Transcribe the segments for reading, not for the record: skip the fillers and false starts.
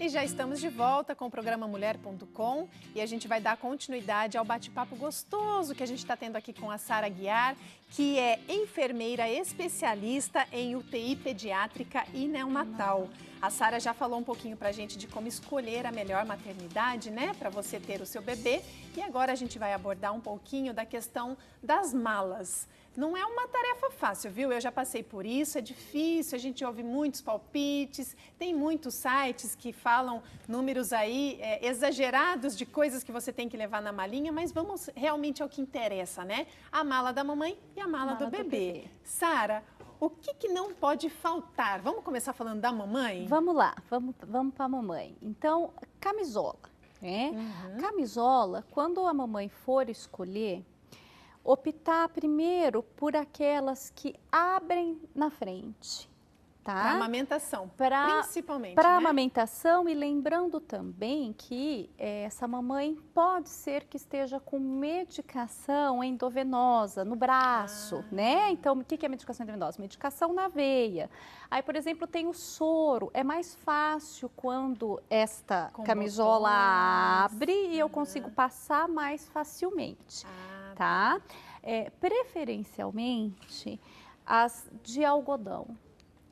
E já estamos de volta com o programa Mulher.com e a gente vai dar continuidade ao bate-papo gostoso que a gente está tendo aqui com a Sara Guiar, que é enfermeira especialista em UTI pediátrica e neonatal. A Sara já falou um pouquinho pra gente de como escolher a melhor maternidade, né, para você ter o seu bebê. E agora a gente vai abordar um pouquinho da questão das malas. Não é uma tarefa fácil, viu? Eu já passei por isso, é difícil, a gente ouve muitos palpites, tem muitos sites que falam números aí exagerados de coisas que você tem que levar na malinha, mas vamos realmente ao que interessa, né? A mala da mamãe e a mala do bebê. Sara, o que não pode faltar? Vamos começar falando da mamãe? Vamos lá, vamos para a mamãe. Então, camisola, né? Camisola, quando a mamãe for escolher, optar primeiro por aquelas que abrem na frente, tá? Para amamentação, principalmente, Para né? amamentação, e lembrando também que essa mamãe pode ser que esteja com medicação endovenosa no braço, né? Então, o que é medicação endovenosa? Medicação na veia. Aí, por exemplo, tem o soro. É mais fácil quando esta camisola abre e eu consigo passar mais facilmente. Tá? Preferencialmente as de algodão,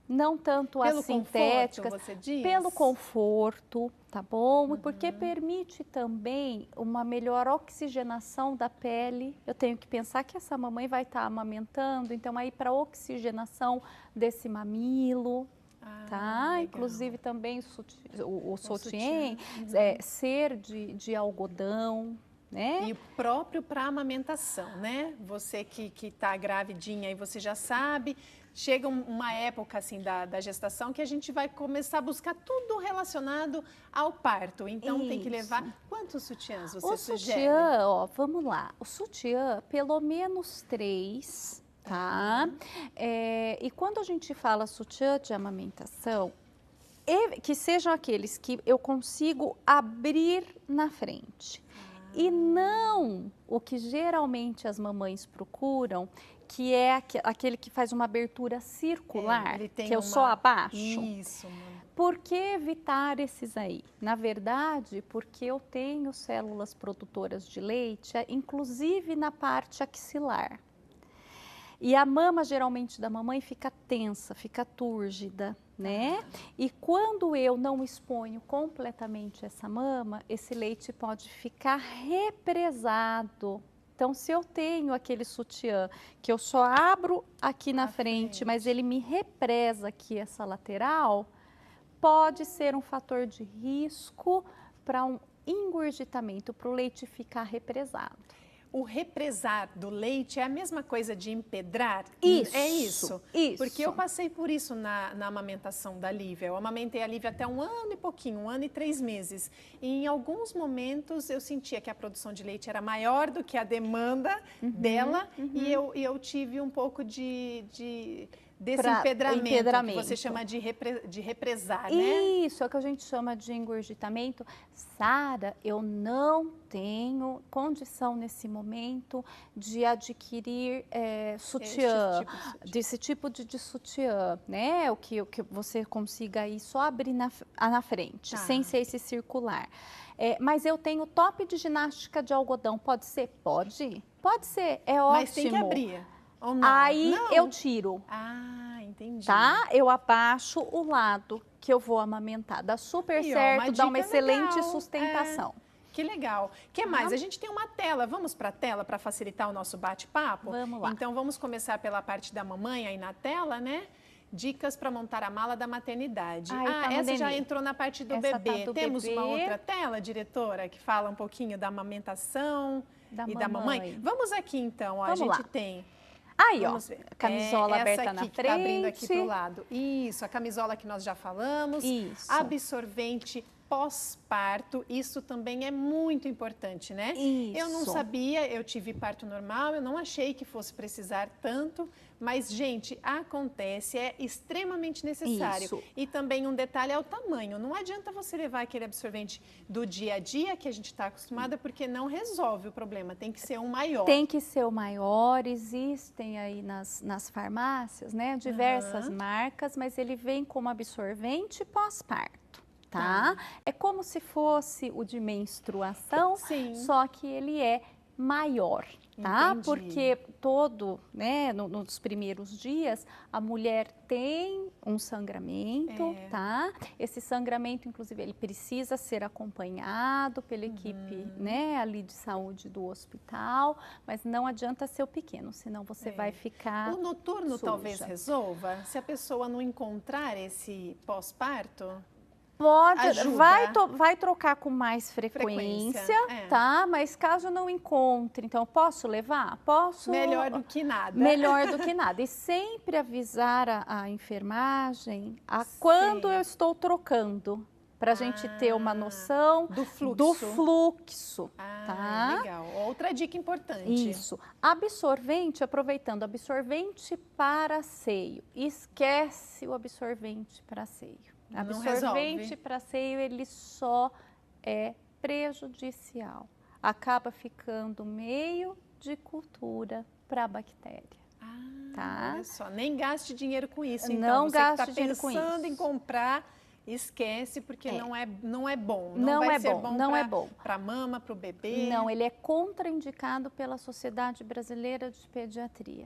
não tanto as sintéticas, você diz? Pelo conforto, tá bom? Porque permite também uma melhor oxigenação da pele. Eu tenho que pensar que essa mamãe vai estar amamentando, então aí para oxigenação desse mamilo. Tá? Legal. Inclusive também o sutiã ser de algodão. Né? E o próprio para amamentação, né? Você que está gravidinha e você já sabe, chega uma época assim da gestação que a gente vai começar a buscar tudo relacionado ao parto. Então tem que levar quantos sutiãs você sugere? O sutiã, ó, vamos lá. O sutiã, pelo menos 3, tá? E quando a gente fala sutiã de amamentação, que sejam aqueles que eu consigo abrir na frente. E não o que geralmente as mamães procuram, que é aquele que faz uma abertura circular, que eu só abaixo. Isso, mano. Por que evitar esses aí? Na verdade, porque eu tenho células produtoras de leite, inclusive na parte axilar. E a mama, geralmente, da mamãe fica tensa, fica túrgida, né? E quando eu não exponho completamente essa mama, esse leite pode ficar represado. Então, se eu tenho aquele sutiã que eu só abro aqui na frente, mas ele me represa aqui essa lateral, pode ser um fator de risco para um engurgitamento, para o leite ficar represado. O represar do leite é a mesma coisa de empedrar? Isso. É isso? Isso. Porque eu passei por isso na amamentação da Lívia. Eu amamentei a Lívia até 1 ano e pouquinho, 1 ano e 3 meses. E em alguns momentos eu sentia que a produção de leite era maior do que a demanda dela. E eu tive um pouco desse empedramento, que você chama de represar, né? Isso, é o que a gente chama de engurgitamento. Sara, eu não tenho condição nesse momento de adquirir sutiã, desse tipo de sutiã, né? O que você consiga aí só abrir na frente, sem ser esse circular. Mas eu tenho top de ginástica de algodão, pode ser? Pode. Pode ser, é ótimo. Mas tem que abrir. Ou não? Aí eu tiro. Entendi. Tá? Eu abaixo o lado que eu vou amamentar. Dá super certo, dá uma excelente sustentação. Que legal. O que mais? A gente tem uma tela. Vamos para a tela para facilitar o nosso bate-papo? Vamos lá. Então, vamos começar pela parte da mamãe aí na tela, né? Dicas para montar a mala da maternidade. Essa já entrou na parte do bebê. Temos uma outra tela, diretora, que fala um pouquinho da amamentação e da mamãe? Vamos aqui, então. A gente tem... Aí, ó, camisola aberta na frente. Essa aqui que tá abrindo aqui pro lado. Isso, a camisola que nós já falamos. Isso. Absorvente pós-parto, isso também é muito importante, né? Isso. Eu não sabia, eu tive parto normal, eu não achei que fosse precisar tanto, mas, gente, acontece, é extremamente necessário. Isso. E também um detalhe é o tamanho. Não adianta você levar aquele absorvente do dia a dia que a gente está acostumada, porque não resolve o problema, tem que ser um maior. Tem que ser o maior, existem aí nas farmácias, né, diversas marcas, mas ele vem como absorvente pós-parto. tá? É como se fosse o de menstruação, Sim. só que ele é maior, tá? Entendi. Porque né, nos primeiros dias, a mulher tem um sangramento, tá? Esse sangramento, inclusive, ele precisa ser acompanhado pela equipe, né, ali de saúde do hospital, mas não adianta ser o pequeno, senão você vai ficar O noturno suja. talvez resolva? Se a pessoa não encontrar esse pós-parto? Pode, Ajuda. vai trocar com mais frequência, tá? Mas caso não encontre, então posso levar? Posso. Melhor do que nada. Melhor do que nada. E sempre avisar a enfermagem quando eu estou trocando, para a gente ter uma noção do fluxo. Tá? Legal. Outra dica importante. Isso. Absorvente, aproveitando, absorvente para seio. Esquece o absorvente para seio. Absorvente para seio, ele só é prejudicial. Acaba ficando meio de cultura para a bactéria. Tá? Olha só, nem gaste dinheiro com isso. Então, não gaste tá dinheiro com isso. pensando em comprar, esquece, porque não é bom. Não vai é ser bom, não é bom. Para a mama, para o bebê. Não, ele é contraindicado pela Sociedade Brasileira de Pediatria.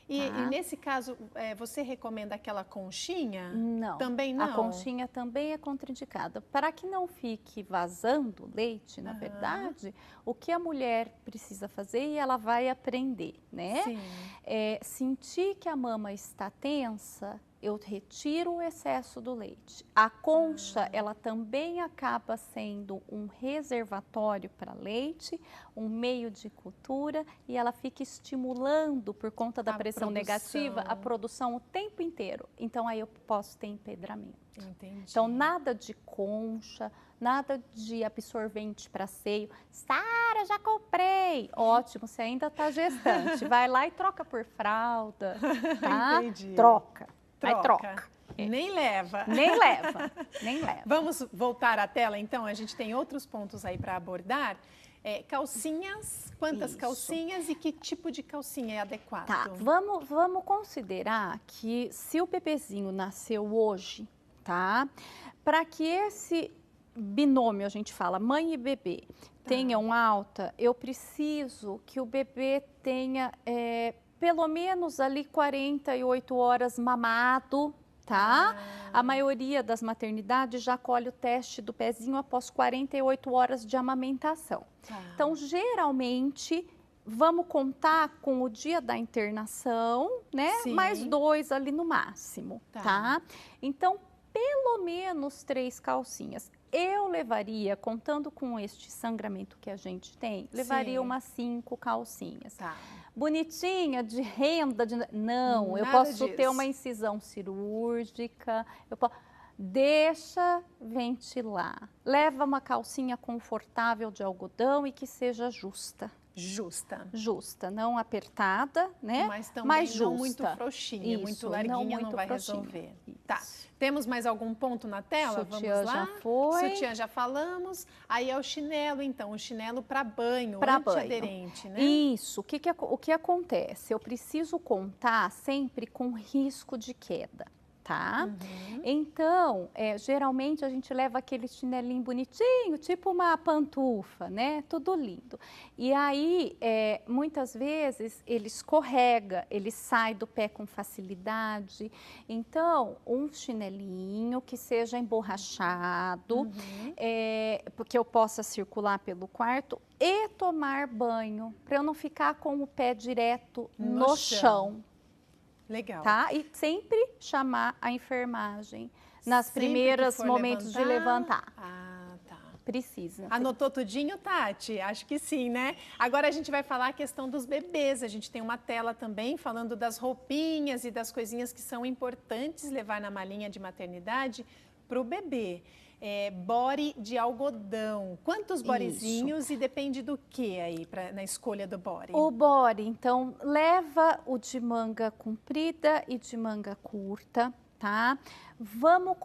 E nesse caso, você recomenda aquela conchinha? Não. Também não? A conchinha também é contraindicada. Para que não fique vazando leite, na verdade, o que a mulher precisa fazer, e ela vai aprender, né? Sim. Sentir que a mama está tensa, eu retiro o excesso do leite. A concha, ela também acaba sendo um reservatório para leite, um meio de cultura, e ela fica estimulando, por conta da pressão negativa, a produção o tempo inteiro. Então, aí eu posso ter empedramento. Entendi. Então, nada de concha, nada de absorvente para seio. Sara, já comprei! Ótimo, você ainda está gestante. Vai lá e troca por fralda, tá? Entendi. Troca. Aí troca. Nem leva. Nem leva, nem leva. Vamos voltar à tela, então? A gente tem outros pontos aí para abordar. Calcinhas, quantas calcinhas e que tipo de calcinha é adequado? Tá, vamos considerar que se o bebezinho nasceu hoje, tá? Para que esse binômio, a gente fala, mãe e bebê, tenham alta, eu preciso que o bebê tenha pelo menos ali 48 horas mamado, tá? A maioria das maternidades já colhe o teste do pezinho após 48 horas de amamentação. Então, geralmente, vamos contar com o dia da internação, né? Sim. Mais 2 ali no máximo, tá? Então, pelo menos 3 calcinhas. Eu levaria, contando com este sangramento que a gente tem, levaria umas 5 calcinhas. Bonitinha, de renda, não, eu posso ter uma incisão cirúrgica, deixa ventilar. Leva uma calcinha confortável de algodão e que seja justa. Justa, não apertada, né? Mas também justa. Não muito frouxinha, muito larguinha não vai resolver. Tá. Temos mais algum ponto na tela? Sutiã Vamos lá? já foi. Sutiã já falamos. Aí é o chinelo, então, o chinelo para banho, antiaderente, né? Isso. O que acontece? Eu preciso contar sempre com risco de queda. Tá? Então, geralmente a gente leva aquele chinelinho bonitinho, tipo uma pantufa, né? Tudo lindo. E aí, muitas vezes, ele escorrega, ele sai do pé com facilidade. Então, um chinelinho que seja emborrachado, porque eu possa circular pelo quarto e tomar banho, para eu não ficar com o pé direto no chão. Legal. Tá? E sempre chamar a enfermagem nas primeiros momentos de levantar. Tá. Precisa. Anotou tudinho, Tati? Acho que sim, né? Agora a gente vai falar a questão dos bebês. A gente tem uma tela também falando das roupinhas e das coisinhas que são importantes levar na malinha de maternidade para o bebê. Body de algodão. Quantos bodyzinhos e depende do que aí na escolha do body? O body, então, leva o de manga comprida e de manga curta, tá? Vamos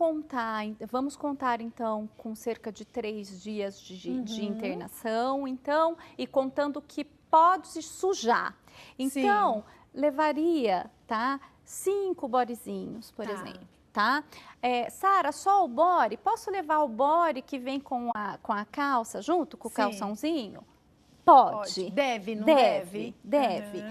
contar então com cerca de 3 dias de internação, então, e contando que pode sujar. Então, levaria, tá? 5 bodyzinhos, por exemplo. tá? Sara, só o body? Posso levar o body que vem com a calça junto, com o calçãozinho? Pode. Deve, não deve? Deve.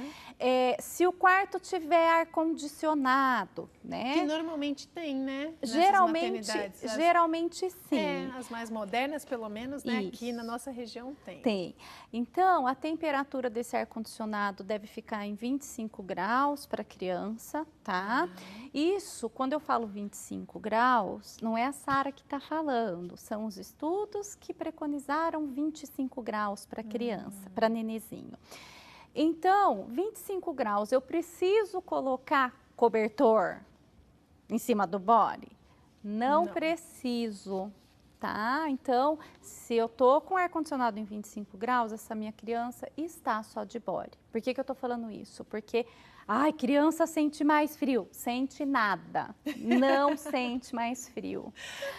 Se o quarto tiver ar-condicionado, né? Que normalmente tem, né? Geralmente sim. As mais modernas, pelo menos, né? Isso. Aqui na nossa região tem. Tem. Então, a temperatura desse ar-condicionado deve ficar em 25 graus para a criança, tá? Isso, quando eu falo 25 graus, não é a Sara que está falando, são os estudos que preconizaram 25 graus para criança, para nenezinho. Então, 25 graus, eu preciso colocar cobertor em cima do body? Não preciso, tá? Então, se eu tô com ar-condicionado em 25 graus, essa minha criança está só de body. Por que eu tô falando isso? Porque, criança sente mais frio. Sente nada. Não sente mais frio.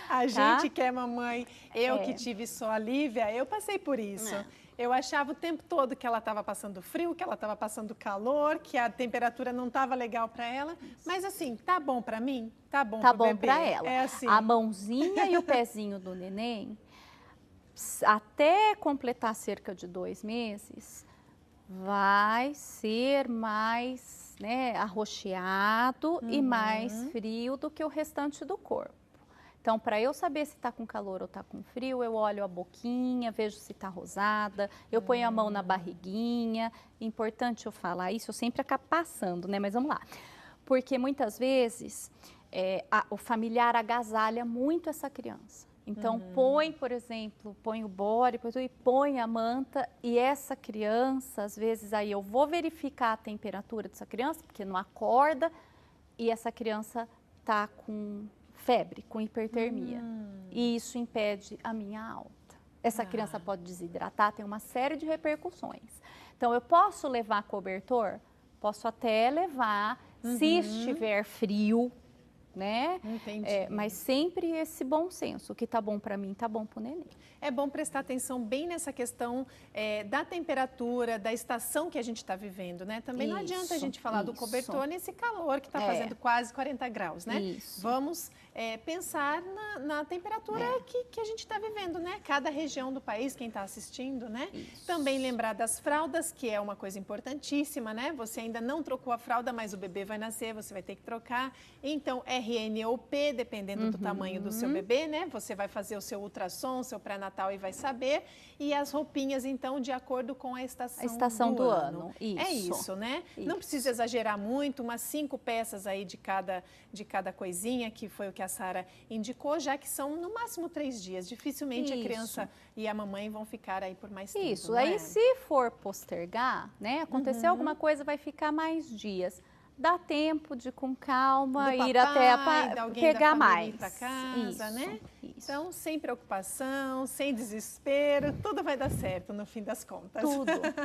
A gente que é mamãe, eu que tive só a Lívia, eu passei por isso. Eu achava o tempo todo que ela estava passando frio, que ela estava passando calor, que a temperatura não estava legal para ela. Mas assim, tá bom para mim? Tá bom para o bebê? Tá bom para ela. É assim. A mãozinha e o pezinho do neném, até completar cerca de 2 meses, vai ser mais arroxeado e mais frio do que o restante do corpo. Então, para eu saber se está com calor ou está com frio, eu olho a boquinha, vejo se está rosada, eu ponho a mão na barriguinha. Importante eu falar isso, eu sempre acabo passando, né? Mas vamos lá. Porque muitas vezes o familiar agasalha muito essa criança. Então, põe, por exemplo, põe o body e põe a manta, e essa criança, às vezes, aí eu vou verificar a temperatura dessa criança, porque não acorda, e essa criança está com febre, com hipertermia. E isso impede a minha alta. Essa criança pode desidratar, tem uma série de repercussões. Então, eu posso levar cobertor? Posso até levar, se estiver frio, né? Entendi. Mas sempre esse bom senso, o que tá bom para mim, tá bom pro neném. É bom prestar atenção bem nessa questão da temperatura, da estação que a gente está vivendo, né? Também não adianta a gente falar do cobertor nesse calor que está fazendo quase 40 graus, né? Isso. Vamos pensar na temperatura que a gente está vivendo, né? Cada região do país, quem está assistindo, né? Isso. Também lembrar das fraldas, que é uma coisa importantíssima, né? Você ainda não trocou a fralda, mas o bebê vai nascer, você vai ter que trocar. Então, RN ou P, dependendo do tamanho do seu bebê, né? Você vai fazer o seu ultrassom, seu pré-natal e vai saber. E as roupinhas, então, de acordo com a estação do ano. Isso. É isso, né? Isso. Não precisa exagerar muito, umas 5 peças aí de cada coisinha, que foi o que a Sara indicou, já que são no máximo 3 dias. Dificilmente a criança e a mamãe vão ficar aí por mais tempo. Isso, né? aí se for postergar, né? Acontecer alguma coisa, vai ficar mais dias. Dá tempo de, com calma, ir até pegar mais. Para casa, né? Isso. Então, sem preocupação, sem desespero, tudo vai dar certo no fim das contas.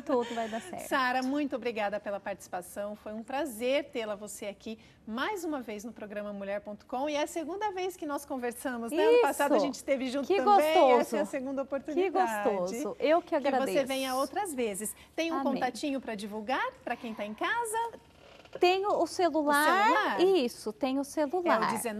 Tudo vai dar certo. Sara, muito obrigada pela participação. Foi um prazer tê-la você aqui mais uma vez no programa Mulher.com. E é a segunda vez que nós conversamos, né? Ano passado a gente esteve junto também. Gostoso. Essa é a segunda oportunidade. Que gostoso. Eu que agradeço. Que você venha outras vezes. Tem um contatinho para divulgar para quem está em casa? Tenho o celular. Isso, tenho o celular. É o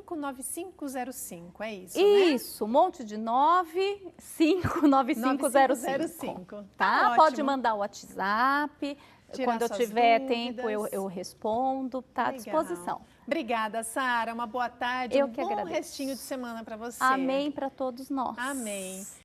19995959505, é isso, Isso, um monte de 959505. Tá? Pode mandar o WhatsApp. Quando eu tiver tempo, eu respondo. Tá à disposição. Obrigada, Sara. Uma boa tarde. Eu que agradeço. Um bom restinho de semana para você. Amém para todos nós. Amém.